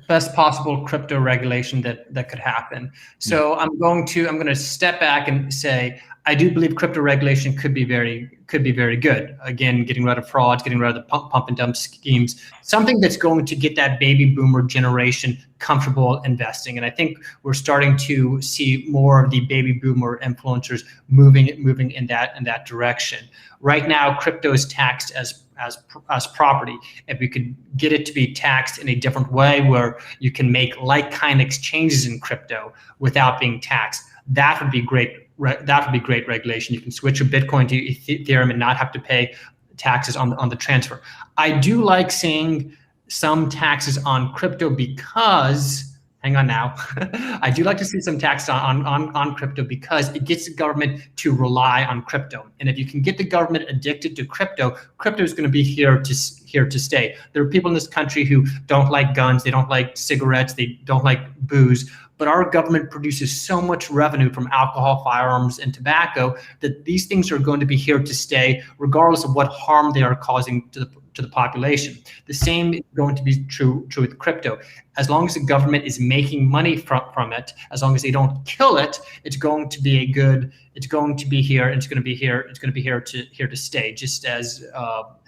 best possible crypto regulation that could happen. So I'm going to step back and say I do believe crypto regulation could be very good. Again, getting rid of frauds, getting rid of the pump and dump schemes, something that's going to get that baby boomer generation comfortable investing. And I think we're starting to see more of the baby boomer influencers moving in that direction. Right now, crypto is taxed as property. If we could get it to be taxed in a different way, where you can make like-kind exchanges in crypto without being taxed, that would be great. That would be great regulation. You can switch your Bitcoin to Ethereum and not have to pay taxes on the transfer. I do like seeing some taxes on crypto because, hang on now, I do like to see some taxes on crypto because it gets the government to rely on crypto. And if you can get the government addicted to crypto, crypto is going to be here to stay. There are people in this country who don't like guns, they don't like cigarettes, they don't like booze, but our government produces so much revenue from alcohol, firearms, and tobacco that these things are going to be here to stay, regardless of what harm they are causing to the population. The same is going to be true with crypto. As long as the government is making money from it, as long as they don't kill it, it's going to be it's going to be here, and it's going to be here to stay. Just as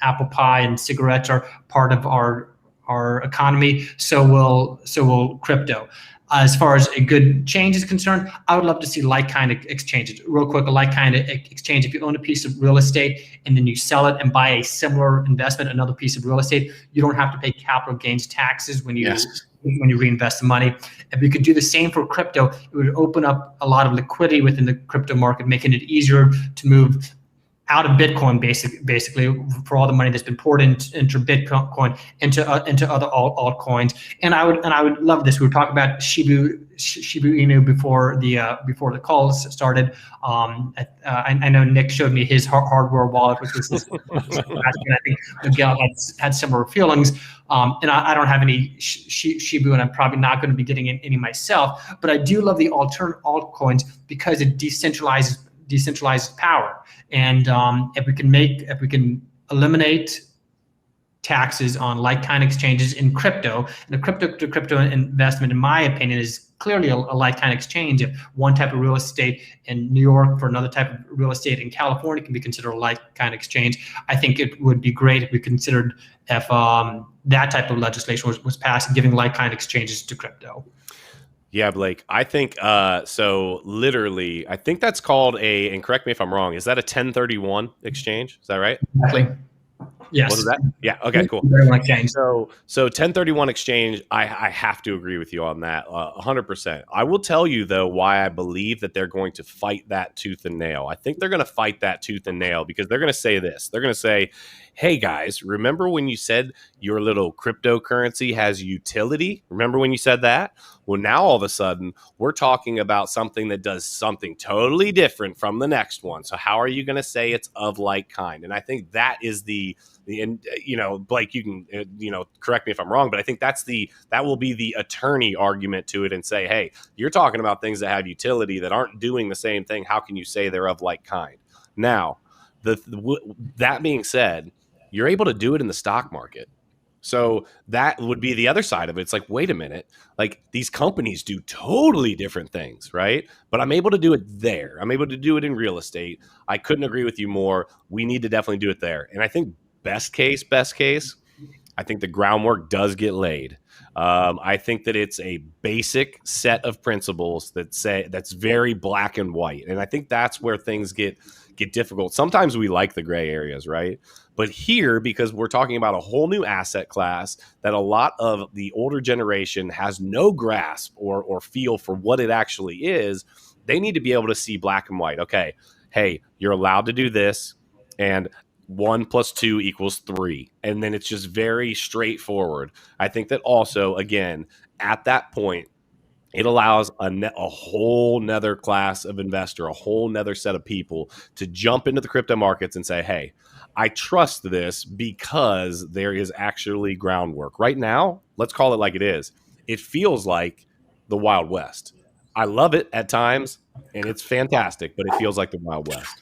apple pie and cigarettes are part of our economy, so will crypto. As far as a good change is concerned, I would love to see like-kind exchanges. Real quick, a like-kind exchange. If you own a piece of real estate and then you sell it and buy a similar investment, another piece of real estate, you don't have to pay capital gains taxes when you reinvest the money. If we could do the same for crypto, it would open up a lot of liquidity within the crypto market, making it easier to move out of Bitcoin, basically, for all the money that's been poured into Bitcoin, into other altcoins. And I would love this. We were talking about Shiba Inu before the calls started. I know Nick showed me his hardware wallet, which was his I think Miguel had similar feelings. And I don't have any Shiba, and I'm probably not going to be getting any myself. But I do love the altcoins because it decentralizes power. And if we can eliminate taxes on like-kind exchanges in crypto, and a crypto-to-crypto investment, in my opinion, is clearly a like-kind exchange. If one type of real estate in New York for another type of real estate in California can be considered a like-kind exchange, I think it would be great if we considered if that type of legislation was passed, giving like-kind exchanges to crypto. Yeah, Blake, I think, so literally, I think that's called and correct me if I'm wrong, is that a 1031 exchange? Is that right? Exactly. Yes. What is that? Yeah. Okay, cool. So 1031 exchange, I have to agree with you on that 100%. I will tell you, though, why I believe that they're going to fight that tooth and nail. I think they're going to fight that tooth and nail because they're going to say this. They're going to say, hey, guys, remember when you said your little cryptocurrency has utility? Remember when you said that? Well, now all of a sudden, we're talking about something that does something totally different from the next one. So how are you going to say it's of like kind? And I think that is and Blake, you can, correct me if I'm wrong, but I think that will be the attorney argument to it and say, hey, you're talking about things that have utility that aren't doing the same thing. How can you say they're of like kind? Now, that being said, you're able to do it in the stock market. So that would be the other side of it. It's like, wait a minute, like these companies do totally different things, right? But I'm able to do it there. I'm able to do it in real estate. I couldn't agree with you more. We need to definitely do it there. And I think best case, I think the groundwork does get laid. I think that it's a basic set of principles that's very black and white. And I think that's where things get difficult. Sometimes we like the gray areas, right? But here, because we're talking about a whole new asset class that a lot of the older generation has no grasp or feel for what it actually is, they need to be able to see black and white. Okay, hey, you're allowed to do this, and 1 + 2 = 3. And then it's just very straightforward. I think that also, again, at that point, it allows a whole nother class of investor, a whole nother set of people to jump into the crypto markets and say, hey, I trust this because there is actually groundwork. Right now, let's call it like it is. It feels like the Wild West. I love it at times, and it's fantastic, but it feels like the Wild West.